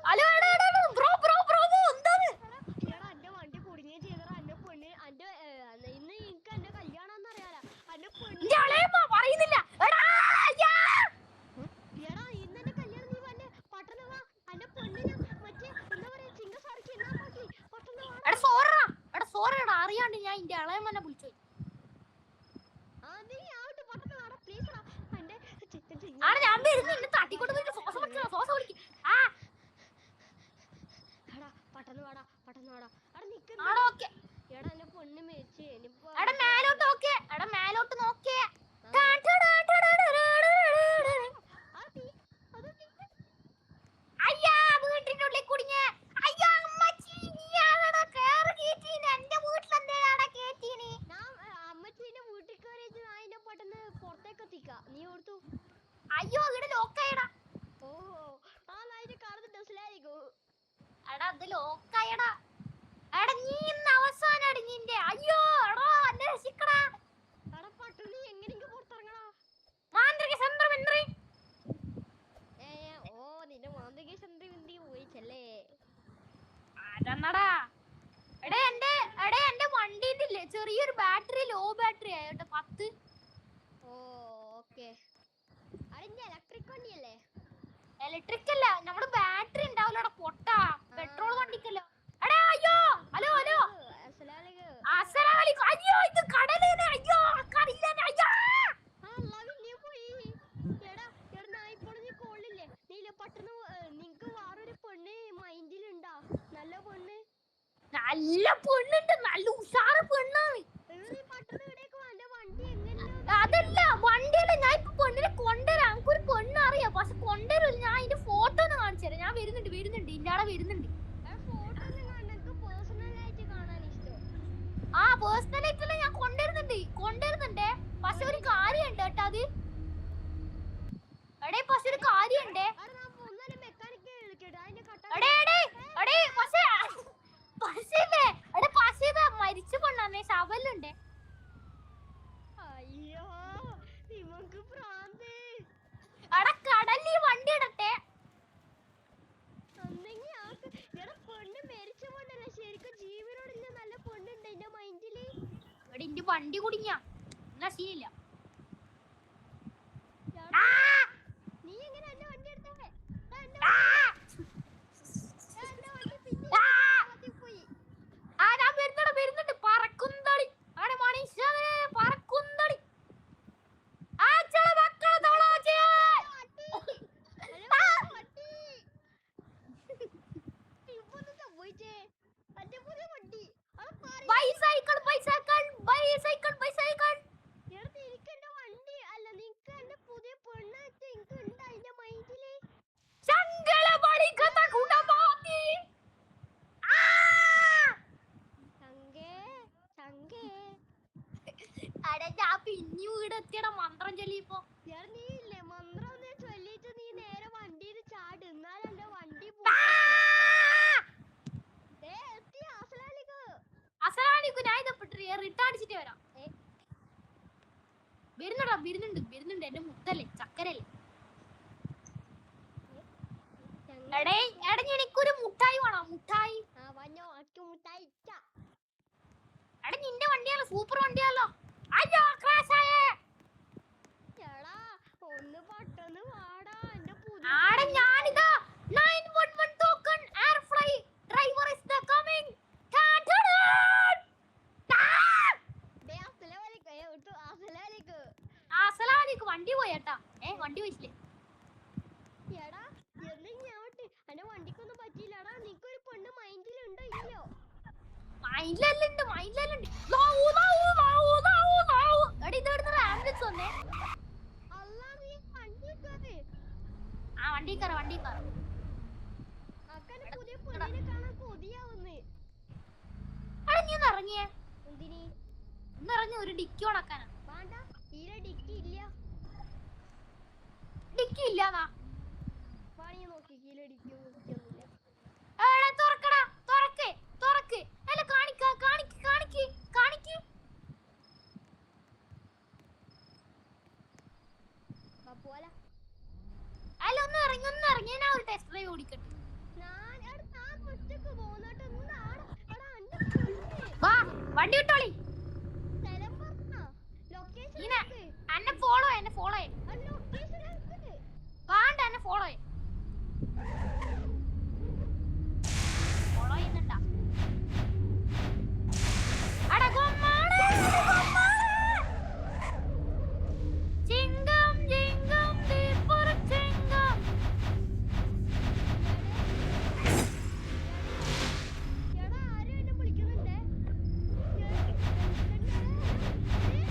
Hello bro bro bro എന്താണ് എന്റെ വണ്ടി കുടുങ്ങിയ ചെയ്തറ എന്റെ പെണ്ണ് എന്റെ ഇന്ന് എനിക്ക് എന്റെ കല്യാണം അറിയാല എന്റെ പെണ്ണ് പറയുന്നില്ല എടാ ഇന്ന് എന്റെ കല്യാണം നീ വന്നെ പട്ടണ വാ എന്റെ പെണ്ണിന് മറ്റേ എന്താ പറയാ ചിങ്ങസാറിക്ക് എന്നാ പാട്ടി പട്ടണ സോറിടാ അറിയാണ്ട് ഞാൻ എന്റെ ഇളയമനെ വിളിച്ചു നീ ആവട്ടെ പട്ടണ വാടാ പ്ലീസ് ടാ എന്റെ ഞാൻ വരുന്നു തട്ടിക്കൊണ്ട് പോയിട്ട് സോസ് വിളിക്കും പട്ടണ വാടാ എടാ നിക്ക് എടാ എന്റെ പെണ്ണ് മേച്ച് എടാ മേലോട്ട് നോക്കേ അയ്യാ വീട്ടിനുള്ളിൽ കുടുങ്ങിയ അയ്യോ അമ്മച്ചി നീയാണോ കേറി കേറ്റീനെ എന്റെ വീട്ടിലെന്താടാ കേറ്റീനെ അമ്മച്ചീന്റെ വീട്ടിൽ കയറിയിട്ട് ഞാൻ എന്നെ പെട്ടെന്ന് പുറത്തേക്ക് എത്തിക്കാം നീ ഓർത്തു അയ്യോ ഇവിടെ ലോക്കായടാ ഓ ആ നായിട്ട് കാണുന്ന ഡ്രസ്സിലായിരിക്കും എടാ അത് ലോക്കായടാ എടാ നീ ഇന്ന് അവസാനാണ് നിന്റെ അയ്യോ എടാ എന്നെ രക്ഷിക്കടാ എടാ പട്ടു നീ എങ്ങനെയെങ്കിലും പുറത്തിറങ്ങടാ മാന്ത്രിക ചന്ദ്രമിന്ദ്രി ഓ നിന്റെ മാന്ത്രിക ചന്ദ്രമിന്ദ്രി പോയിച്ചല്ലേ അതെന്നടാ എടാ എന്റെ വണ്ടിയില്ലേ ചെറിയൊരു ബാറ്ററി ലോ ബാറ്ററി ആയോട്ടെ 10 ഓ ഓക്കേ അതിന്റെ ഇലക്ട്രിക് വണ്ടിയല്ലേ ഇലക്ട്രിക് അല്ല നമ്മുടെ ബാറ്ററി ഉണ്ടാവില്ലടാ പൊട്ടാ പെട്രോൾ വണ്ടിക്കല്ലോ എടാ അയ്യോ ഹലോ അസ്സലാമലൈക്കും അയ്യോ ഇത് കടലേനെ അയ്യോ കടലിനെ അയ്യോ നീ പോയി എടാ ഞാൻ ഇപ്പോൾ നീ കോളില്ലേ നീല പട്ടണ നിനക്ക് വേറൊരു പെണ്ണ് മൈൻഡിലുണ്ടാ നല്ല പെണ്ണുണ്ട് നല്ല ഉഷാറ് പെണ്ണാണ് പട്ടണ ഇവിടേക്ക് എന്റെ വണ്ടി എങ്ങനെ അതല്ല വണ്ടിയല്ല ഞാൻ ഇപ്പൊ പെണ്ണിനെ കൊണ്ടുവരാം എനിക്കൊരു പെണ്ണ് അറിയാം പക്ഷെ കൊണ്ടുവരില്ല ഞാൻ അതിന്റെ ഫോട്ടോ ഒന്ന് കാണിച്ചു തരാം ഞാൻ വരുന്നുണ്ട് ഇന്നാടെ വരുന്നുണ്ട് ആ പേഴ്സണൽ ആയിട്ടല്ല ഞാൻ കൊണ്ടുവരുന്നുണ്ടേ പക്ഷെ ഒരു കാര്യമുണ്ട് കേട്ടോ അത് എടേ പക്ഷെ ഒരു കാര്യമുണ്ടേ മരിച്ചു കൊണ്ടാന്നേ ശവലുണ്ടേ അയ്യോ നിമക്ക് പ്രാന്ത് എടാ കടലിൽ വണ്ടി ഇടട്ടെ പെണ്ണ് മരിച്ച പെണ്ണല്ല ശരിക്കും ജീവനോടില്ല നല്ല പെണ്ണുണ്ട് എന്റെ മൈൻഡില് ഇവിടെ ഇന്റെ വണ്ടി കുടുങ്ങിയ എന്നാ ശീല നീ എങ്ങനെ എന്റെ വണ്ടി എടുത്തേ വരുന്നുണ്ട് പറക്കുന്നളി ആണ് മനുഷ്യനെ പറക്കുന്നളി പിന്നെ വീട് എത്തിയട മന്ത്രം ചൊല്ലിപ്പോ നീയില്ലേ മന്ത്രം ചൊല്ലിട്ട് നീ നേരെ വണ്ടിയിൽ ചാട് എന്നാൽ എന്റെ വണ്ടി ഞാൻ ഇതപ്പെട്ട് റിട്ടേൺ അടിച്ചിട്ട് വരാം വരുന്നുണ്ട് എന്റെ മുത്തല്ലേ ചക്കരല്ലേ എനിക്കൊരു മുട്ടായി വേണം മുട്ടായി എടാ നിന്റെ വണ്ടിയല്ലോ സൂപ്പർ വണ്ടിയല്ലോ അയ്യോ ക്രാഷ് ആയേ ഒന്ന് പെട്ടെന്ന് വാടാ എന്റെ ആടെ ഞാനിതാ 911 token air fly driver is the coming അസ്സലാമലൈക്കും വണ്ടി പോയേട്ടാ വണ്ടി പോയില്ലേ എടാ എന്റെ വണ്ടിക്കൊന്നും പറ്റിയില്ലടാ നിനക്കൊരു പെണ്ണ് മൈൻഡിലുണ്ടോ ഇല്ലയോ മൈൻഡിലുണ്ട് ആംബുലൻസ് വന്നേ വണ്ടി കയറ പുതിയ പെണ്ണിനെ കാണാൻ കൊതിയാവുന്നേ നീ ഒന്ന് ഇറങ്ങിയേ ഇറങ്ങി ഒരു ഡിക്കി ഉണക്കാനാ ഡിക്കി ഇല്ലാന്നാ നോക്കി തുറക്ക് അല്ല കാണിക്ക് അല്ല ഒന്ന് ഇറങ്ങി ഞാൻ ഒരു ടെസ്റ്റ് ഡ്രൈവ് ഓടിക്കട്ടെ. വാ വണ്ടി വിട്ടോളി. എന്നെ ഫോളോ വാണ്ട എന്നെ ഫോളോ ചെയ്യുന്നുണ്ടാ. അട ഗോമാളെ ചിങ്കം ചിങ്കം ദീപുര ചിങ്കം.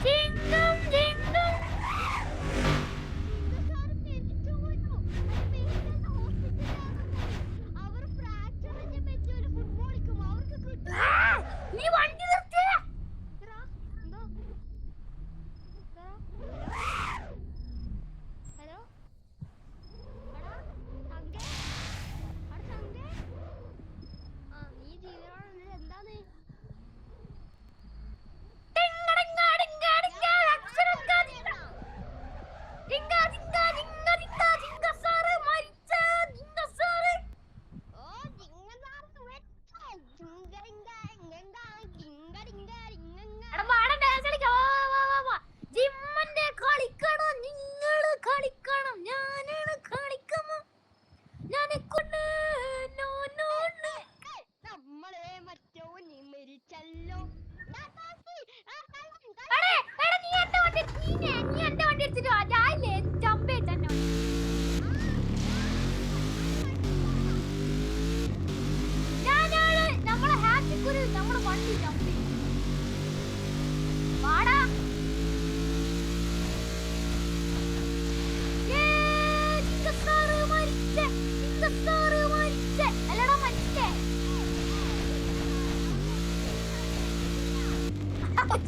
ചിങ്കം ചിങ്കം നീ വണ്ടി നിർത്തിയ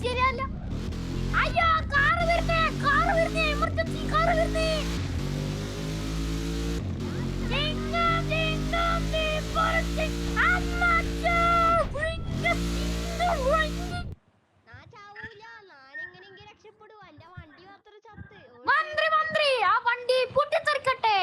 ശരിയല്ല. അയ്യോ കാറ് വരുന്നേ എമർജൻസി കാറ് വരുന്നേ. മന്ത്രി ആ വണ്ടി പൊട്ടിത്തെറിക്കട്ടെ.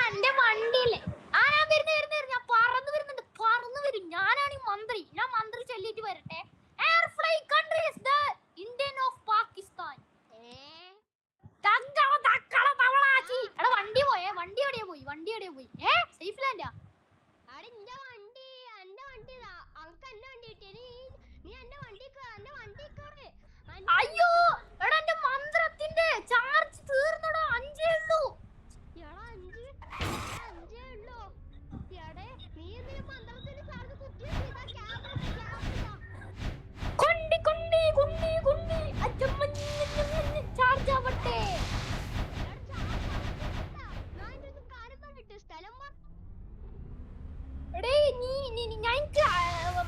എന്റെ വണ്ടിയില്ലേ ഞാൻ പറന്നു വരും. ഞാനാണ് ഈ മന്ത്രി. ഞാൻ മന്ത്രി ചൊല്ലിട്ട് വരട്ടെ. Air fly country is the Indian of Pakistan. എടാ വണ്ടി പോയേ. വണ്ടി എവിടെയാ പോയി? സേഫ് ലാൻഡാ? അയ്യോ എടാ എന്റെ മന്ത്രത്തിന്റെ ചാർജ് തീർന്നടാ. 5 ഉള്ളൂ. ചാർജ് ആവട്ടെ.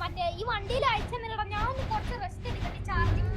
മറ്റേ ഈ വണ്ടിയിൽ അയച്ചെന്നില്ലടാ. ഞാൻ ഒന്ന് കുറച്ച് റെസ്റ്റ് എടുക്കട്ടെ. Charging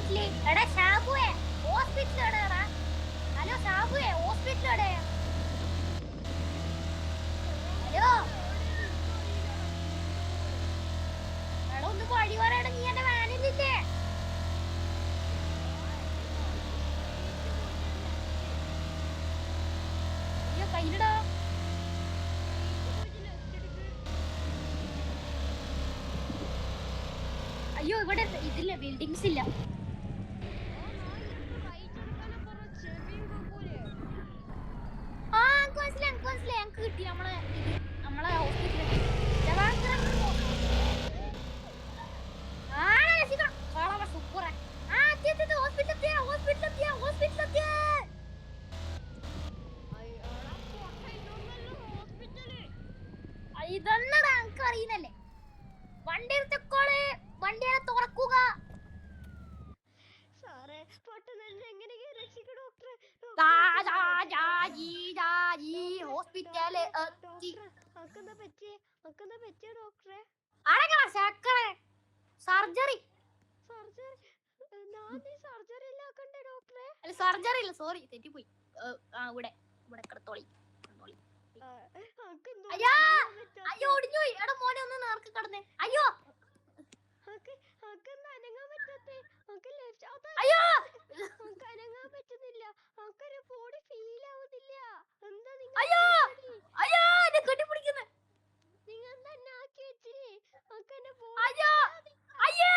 hospital. എടാ ഷാബുവേ, ഹോസ്പിറ്റൽ എവിടെയാടാ? ഹലോ ഷാബുവേ, ഹോസ്പിറ്റൽ എവിടെയാ? ഹലോ എടാ ഒന്ന് വഴി പറയടാ, നീ എന്റെ വാനിലില്ലേ? അയ്യോ കയ്യിലിടാ. അയ്യോ ഇവിടെ ഇതില്ല, ബിൽഡിങ്സ് ഇല്ല. ആ എനിക്ക് മനസ്സിലായി, എനിക്ക് മനസ്സിലായി. ഞങ്ങക്ക് കിട്ടി നമ്മളെ ഹോസ്പിറ്റലിൽ. സൂപ്പറാ. ഇതൊന്നടാ എനിക്ക് അറിയുന്നല്ലേ. വണ്ടി എടുത്തോളെ, വണ്ടിയെ തുറക്കുക. ഹോസ്പിറ്റല് സർജറി സർജറി ഇല്ല, സോറി തെറ്റിപ്പോയി. ഇവിടെ ഇവിടെ കിടത്തോളി. അയ്യോ അയ്യോ ഒടിഞ്ഞു പോയി. എടാ മോനെ ഒന്ന് നേർക്ക് കടന്നേ. അയ്യോ അയ്യോ അയ്യോ അയ്യോ എന്നെ കെട്ടിപ്പിടിക്കുന്നു. അയ്യോ അയ്യോ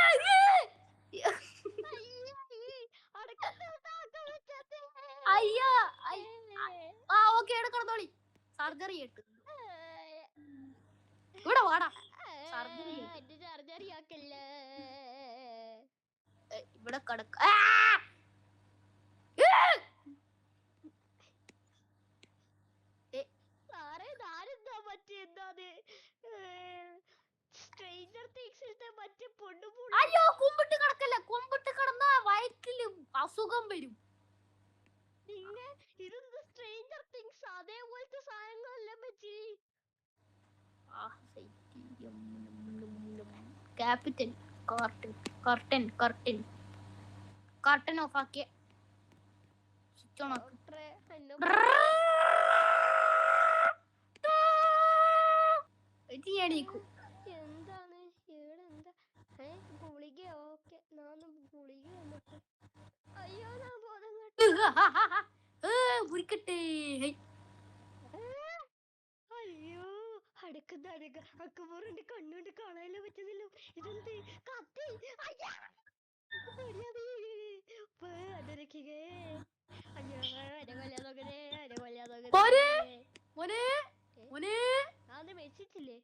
അയ്യോ ആ ഓക്കെ എടാ കിടന്നോളി. സർജറി കേട്ടു. ഇവിടെ വാടാ. സർജറി ഇവിടെ കിടക്ക. അയ്യോ കുമ്പിട്ട് കിടക്കല്ല. കുമ്പിട്ട് കിടന്ന വയറ്റില് അസുഖം വരും. ക്യാപിറ്റൽ കർട്ടൻ കർട്ടൻ ഓഫ് ആക്കിയ. സ്വിച്ച് ഓൺ ആക്കി. എന്താണ് ഗുളിക? ഓക്കെ ഗുളിക. അയ്യോ ഞാൻ ബോധം കെട്ടു. അയ്യോ അടുക്കുന്ന അക്കബോറിന്റെ കണ്ണുകൊണ്ട് കാണാനോ പറ്റുന്നില്ല. ഇതെന്ത് കത്തി? വെച്ചിട്ടില്ലേ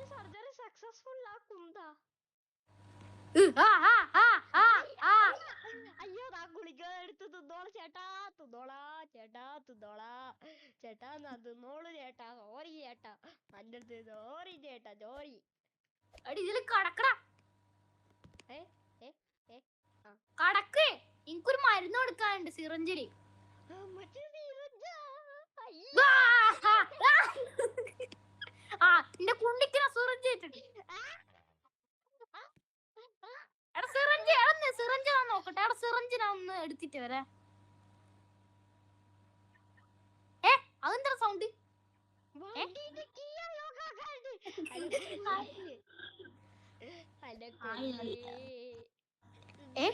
സർജറി സക്സസ്ഫുൾ ആക്കുന്താ? അയ്യോ ആ ഗുളിക എടുത്ത് തിന്നോളൂ ചേട്ടാ. ചേട്ടാ എന്നാ തിന്നോളൂ ചേട്ടാ. സോറി ചേട്ടാ, എൻ്റെ അടുത്ത് സോറി ചേട്ടാ, സോറി. കടക്ക്. എനിക്കൊരു മരുന്ന് കൊടുക്കാനുണ്ട് സിറിഞ്ചില്. എന്റെ കുണ്ടിക്ക് സിറിഞ്ച് വെച്ചിട്ട്. സിറിഞ്ച് നോക്കട്ടെ. എടാ സിറിഞ്ച് ഞാൻ ഒന്ന് എടുത്തിട്ട് വരാ. അതെന്താ സൗണ്ട്?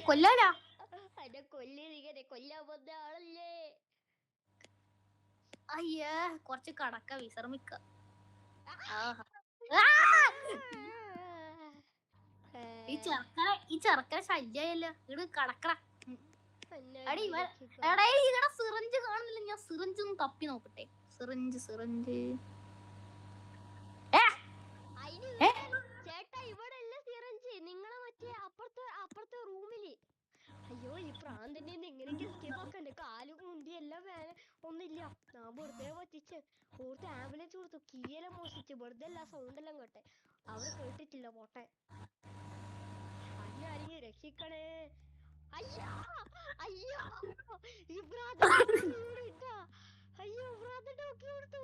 കൊല്ലാനാ? കൊല്ലാൻ വന്ന ആളല്ലേ? അയ്യേ കൊറച്ച് കടക്ക വിശ്രമിക്ക. ഈ ചെറുക്കനെ ശല്യല്ല. ഇവിടെ കടക്കട. എടാ ഇവിടെ സിറിഞ്ച് കാണുന്നില്ല. ഞാൻ സിറിഞ്ച് ഒന്ന് തപ്പി നോക്കട്ടെ. സിറിഞ്ച് ചേട്ടാ ഇവിടെ അല്ല സിറിഞ്ച്, നിങ്ങളെ മറ്റേ അപ്പുറത്തെ റൂമില്. അയ്യോ ഈ പ്രാന്തന്റെ എങ്ങനെയൊക്കെ എസ്കേപ്പ് ആക്കണ്ടേ? കാലും മുണ്ടി എല്ലാം വേറെ ഒന്നില്ല. ഞാൻ വെറുതെ പറ്റിച്ച് ഓർത്ത് ആംബുലൻസ് കൊടുത്തു. കീയെല്ലാം മോഷിച്ച് വെറുതെ എല്ലാ സൗണ്ടെല്ലാം കേട്ടെ. അവിടെ കേട്ടിട്ടില്ല പോട്ടെ. അന്നാരെങ്കിലും രക്ഷിക്കണേ. അയ്യോ അയ്യോ അയ്യോ ഡോക്ടർ കൊടുത്തു.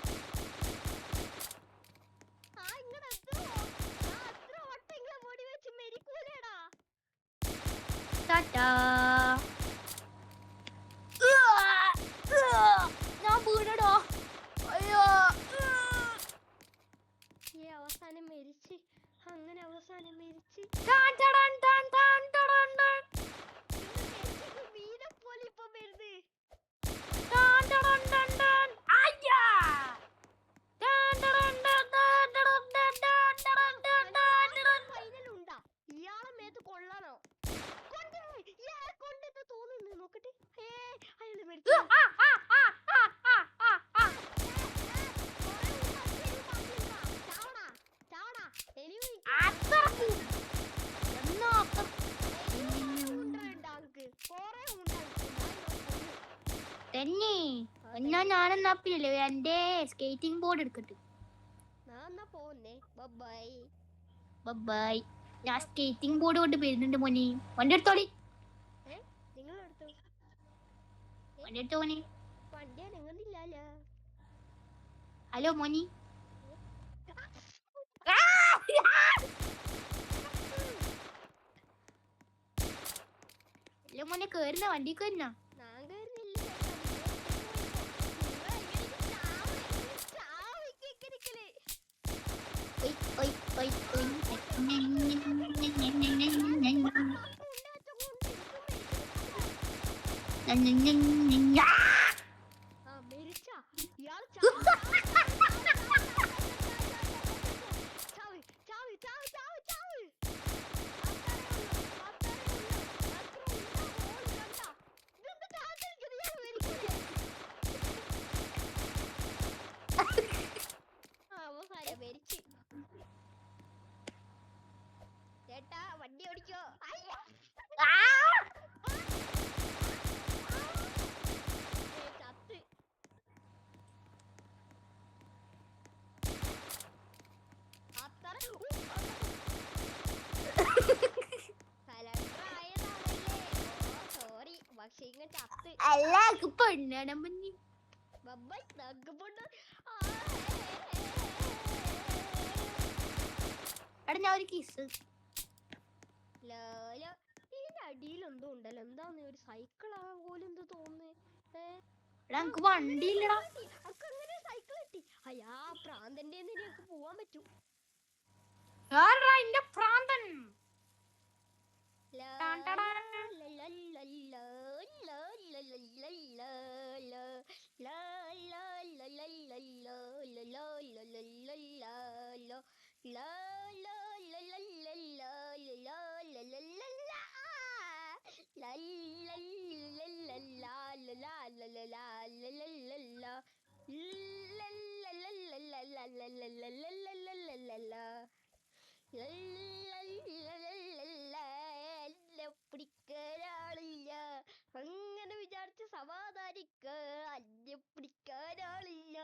ടാറ്റാ. ഞാൻ വീണടോ. അയ്യോ. ഈ അവസാനം മരിച്ച് അങ്ങനെ അവസാനം മരിച്ച് ടാൻ ടടാൻ ടാൻ ടാൻ ടടാൻ ടാൻ. വീണ പോലെ ഇപ്പൊ വരുന്നത്. ടാൻ ടടാൻ ടാൻ ടാൻ. അയ്യാ. ടാൻ ടടാൻ ടാൻ ടാൻ ടടാൻ ടാൻ ടാൻ ടടാൻ ടാൻ ടാൻ ടടാൻ. ഫൈനൽ ഉണ്ടാ ഇയാളെ മേത്ത് കൊള്ളാനോ ഇയാളെ കൊണ്ടെന്ന് തോന്നുന്നു നോക്കട്ടെ. അയാള് മരിച്ചു. ആ ആ ആ ആ ആ ആ ആ. ചാവടാ ചാവടാ എലി അത്രക്ക്. എന്നാ അത്ര. ഉണ്ടാക്ക് കൊറേ ഉണ്ടാക്ക്. തന്നെ എന്നാ ഞാനെന്നാ പിന്നെ എന്റെ സ്കേറ്റിംഗ് ബോർഡ് എടുക്കട്ടെ. ഞാൻ എന്നാ പോന്നേ. Bye bye. ഞാൻ സ്കേറ്റിംഗ് ബോർഡ് കൊണ്ട് വരുന്നുണ്ട് മോനെ. വണ്ടി എടുത്തോളി. നിങ്ങളെടുത്തു വണ്ടി എടുത്തോ മോനെ. വണ്ടി അനങ്ങുന്നില്ലല്ലോ. ഹലോ മോനി. ഹലോ മോനെ കേറുന്ന വണ്ടി കേറുന്ന. ഞാൻ കയറുന്നില്ല. ഒയ് ഒയ് ഒയ് മരിച്ചാ ഇയാൾ അവസാനം മരിച്ച്. ചേട്ടാ വണ്ടി ഓടിക്കോ. ചത്ത് അത്ര സോറി പക്ഷെ ഇങ്ങ ചത്ത്. എല്ലാവർക്കും പെണ്ണാണ് മുന്നി. ബബ്ബൈ തഗ്ഗുണ്ട്. എടാ ഞാൻ ഒരു കിസ്. ലോലോ ഇതിന്റെ അടിയിൽ എന്തോ ഉണ്ടല്ലോ. എന്താന്ന് ഒരു സൈക്കിൾ ആകാൻ പോലും എന്തോ തോന്നുന്നേ. എടാ എനിക്ക് വണ്ടി ഇല്ലടാ. അനക്ക് അങ്ങനെ സൈക്കിൾ കിട്ടി. അയ്യാ പ്രാന്തന്റെ നിനക്ക് പോവാൻ പറ്റൂ. ആരെടാ ഇന്റെ പ്രാന്തൻ? ടാൻ ടടാൻ. എന്നെ പിടിക്കാനാളില്ല. അങ്ങനെ വിചാരിച്ച് സമാധാനിക്ക. അന്നെ പിടിക്കാനാളില്ല.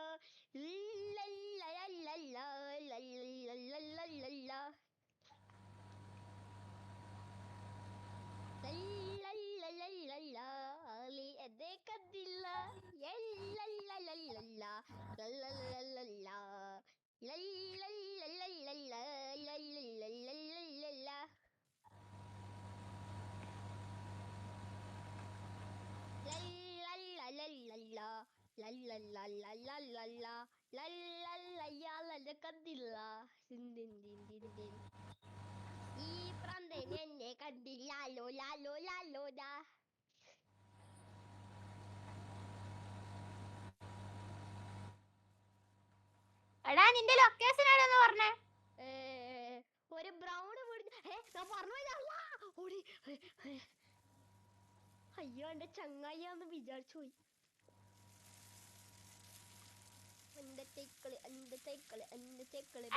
എന്നെ കണ്ടില്ല. ഇയാളെന്നെ കണ്ടില്ല. ഈ പ്രാന്തൻ എന്നെ കണ്ടില്ല. ലാലോലാലോലാലോലാ. എടാ നിന്റെ ലൊക്കേഷൻ എവിടെയെന്ന് പറഞ്ഞേ. ഒരു ബ്രൗൺ വീട് ഞാൻ പറഞ്ഞു ഓടി. അയ്യോ എന്റെ ചങ്ങായിയാന്ന് വിചാരിച്ചു പോയി.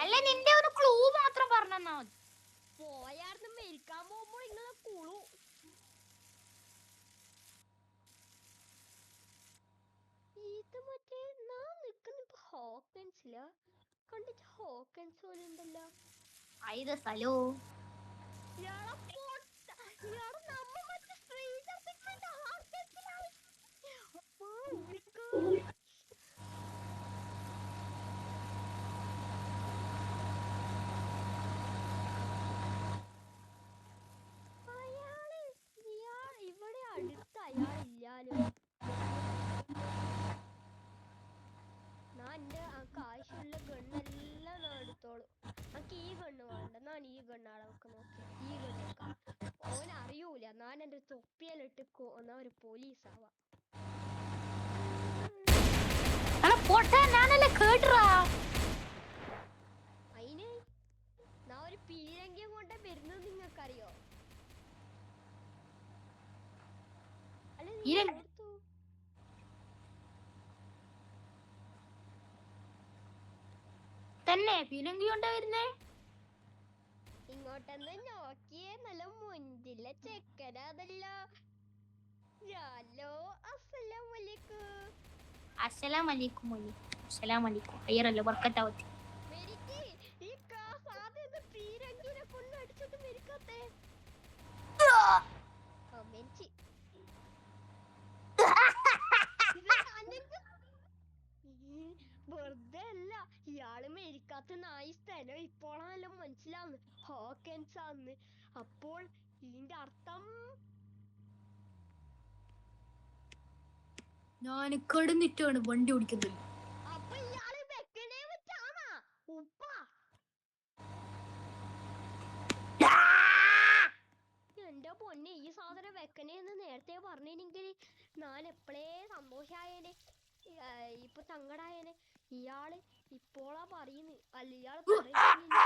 അല്ല നിന്റെ ഒരു ക്ലൂ മാത്രം പറഞ്ഞാ മതി. പോയാർന്ന് മരിക്കാൻ പോകുമ്പോ ഇങ്ങനെ കുളു. ഇത് മറ്റേ ഞാൻ നിക്കുന്ന ഹോക്കൻസില കണ്ടിട്ട് ഹോക്കൻസ് പോലെ ഉണ്ടല്ലോ. ഇത് സ്ഥലോ ഞാൻ എന്റെ തൊപ്പിയിലിട്ട് എന്നാ ഒരു പോലീസ് ആവാം. എടാ പൊട്ടാ ഞാനല്ലേ കേട്ടറാ. അയിന് ഞാൻ ഒരു പീരങ്കിയും കൊണ്ട് വരുന്നത് നിങ്ങൾക്കറിയോ? അല്ല പീരങ്കി? ഓർത്തു തന്നെ പീരങ്കി കൊണ്ടാ വരുന്നേ? ഇങ്ങോട്ടെന്ന് നോക്കിയേ, നല്ല മുഞ്ചില്ല ചെക്കനാതല്ലോ. ഹലോ, അസ്സലാമലൈക്കും. അസ്സലാമലൈക്കും മോനി. അസ്സലാമലൈക്കും. അയ്യറല്ലോ ബർക്കത്താവത്തി. മെരിക്ക് ഈ ക്ലാസ് ആദ്യം പീരങ്കിനെ കൊണ്ട് അടിച്ചിട്ട് മെരിക്കത്തെ കമന്റ് വെറുതെ അല്ല ഇയാള് മെരിക്കാത്ത നായി സ്ഥലം ഇപ്പോഴാണല്ലോ മനസ്സിലാവുന്നു. ഹോക്കൻസ് ആന്ന്. അപ്പോൾ ഇതിന്റെ അർത്ഥം ഞാൻ കിടന്നിട്ടാണ് വണ്ടി ഓടിക്കുന്നത്. അപ്പൊ ഇയാള് വെക്കണേ വെച്ചാണാ ഉപ്പ. എന്റെ പൊന്നെ, ഈ സാധനം വെക്കണേന്ന് നേരത്തെ പറഞ്ഞെങ്കിൽ ഞാൻ എപ്പോഴേ സന്തോഷായേനെ. ഇപ്പൊ സങ്കടായേനെ. ഇയാള് ഇപ്പോളാ പറയുന്നു. അല്ല ഇയാള് പറയുന്നില്ല.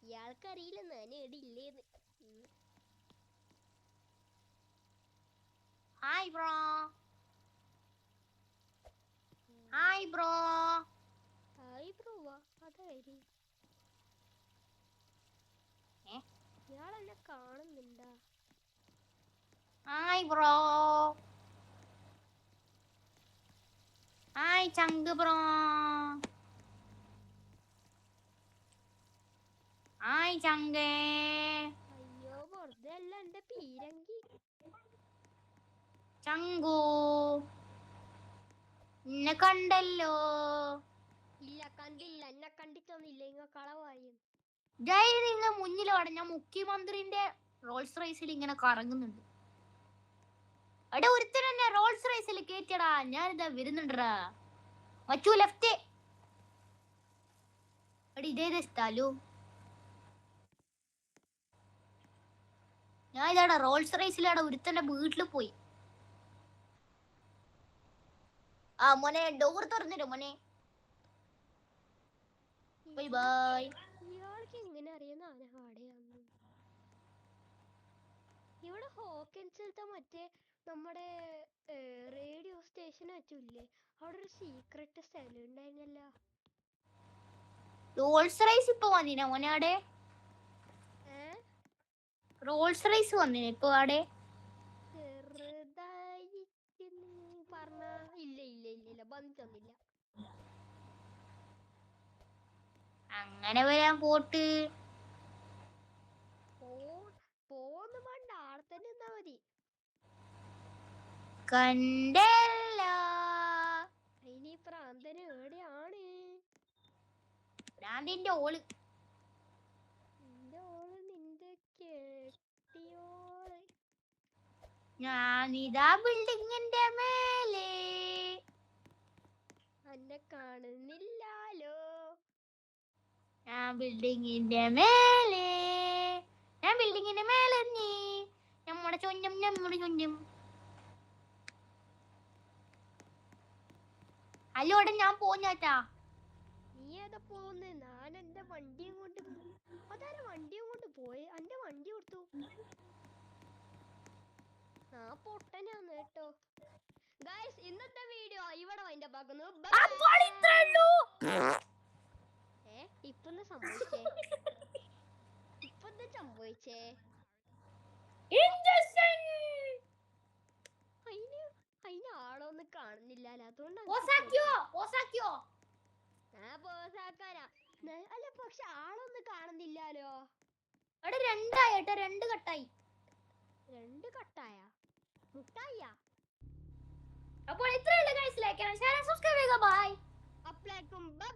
ഇയാൾക്കറിയില്ല ഞാൻ എവിടെ ഇല്ലേന്ന്. Hi bro. Hi bro. Hi ബ്രോവാ, അതായത് ഇയാളെന്നെ കാണുന്നുണ്ടാ? Hi bro. ഹായ് ചങ്ക് ബ്രോ. ഹായ് ചങ്കേ. അയ്യോ വെറുതെ അല്ല എന്റെ പീരങ്കി. ചങ്കു എന്നെ കണ്ടല്ലോ. ഇല്ല കണ്ടില്ല, എന്നെ കണ്ടിട്ടൊന്നുമില്ല. ഇങ്ങ കളവായി. ജയ് നിങ്ങ മുന്നിലോടെ ഞാൻ മുഖ്യമന്ത്രിന്റെ റോൾസ് റൈസിൽ ഇങ്ങനെ കറങ്ങുന്നുണ്ട്. എടാ ഒരുത്തൻ എന്നെ റോൾസ് റൈസിൽ കേറ്റിയടാ. ഞാനിതാ വരുന്നുണ്ടടാ. മച്ചു ലെഫ്റ്റ്. എടാ ഇതേതാ സ്ഥലോ? ഞാൻ ഇതാടാ റോൾസ് റൈസിലാടാ ഒരുത്തന്റെ വീട്ടിൽ പോയി. ആ മോനെ ഡോർ തുറന്നിരും മോനെ. Bye bye. ഇയാൾക്ക് എങ്ങനെ അറിയാം ആനഹാടയാന്ന്? ഇവിടെ ഹോക്കൻസിലത്തെ മറ്റേ നമ്മുടെ റേഡിയോ സ്റ്റേഷൻ വെച്ചില്ലേ, അവിടെ ഒരു സീക്രട്ട് സ്ഥലം ഉണ്ടായിരുന്നല്ല. റോൾസ് റൈസ് ഇപ്പൊ വന്നിനാ മോനെ ആടെ? റോൾസ് റൈസ് വന്നിനാ ഇപ്പൊ ആടെ? ചെറുതായി പറഞ്ഞ ഇല്ല ഇല്ല ഇല്ല ഇല്ല വന്നിട്ടൊന്നില്ല. അങ്ങനെ വരാൻ പോട്ട് പോന്ന് വേണ്ട, ആടെ തന്നെ നിന്നാ മതി. കണ്ടല്ലോ. ഇനി പ്രാന്തന് എവിടെയാണ്? ഭ്രാന്തിന്റെ ഓള്. നിന്റെ ഓള് നിന്റെ കെട്ടിയോള്. ഞാനിതാ ബിൽഡിങ്ങിന്റെ മേലെ. അന്നെ കാണുന്നില്ലാലോ. ഞാൻ ബിൽഡിങ്ങിന്റെ മേലെ. ഞാൻ ബിൽഡിങ്ങിന്റെ മേലെ നീ. നമ്മുടെ ചൊഞ്ഞം നമ്മുടെ ചൊഞ്ഞം. അല്ലോടെ ഞാൻ പോഞ്ഞാട്ടാ. നീ ഏതാ പോന്ന്? ഞാൻ എന്റെ വണ്ടിയും കൊണ്ട്. അതാരെ വണ്ടിയും കൊണ്ട് പോയി? എന്റെ വണ്ടി കൊടുത്തു. ആ പൊട്ടനാന്ന് കേട്ടോ. ഗൈസ്, ഇന്നത്തെ വീഡിയോ ഇവിടെ അതിന്റെ ഭാഗന്നു. ഇപ്പൊന്ന് സംഭവിച്ചേ? ഇപ്പൊന്ന് സംഭവിച്ചേ? അതിന് ആളൊന്നും കാണുന്നില്ല, അതുകൊണ്ടാണ്. അല്ല പക്ഷെ ആളൊന്നും കാണുന്നില്ലാലോ. അവിടെ രണ്ടായിട്ടാ, രണ്ട് കട്ടായി. രണ്ട് കട്ടായ മുട്ടായിയാ. അപ്പോൾ ഇത്രയുള്ള guys, like and share and subscribe ചെയ്യുക. ബൈ. അപ്ലൈക്കും ബൈ.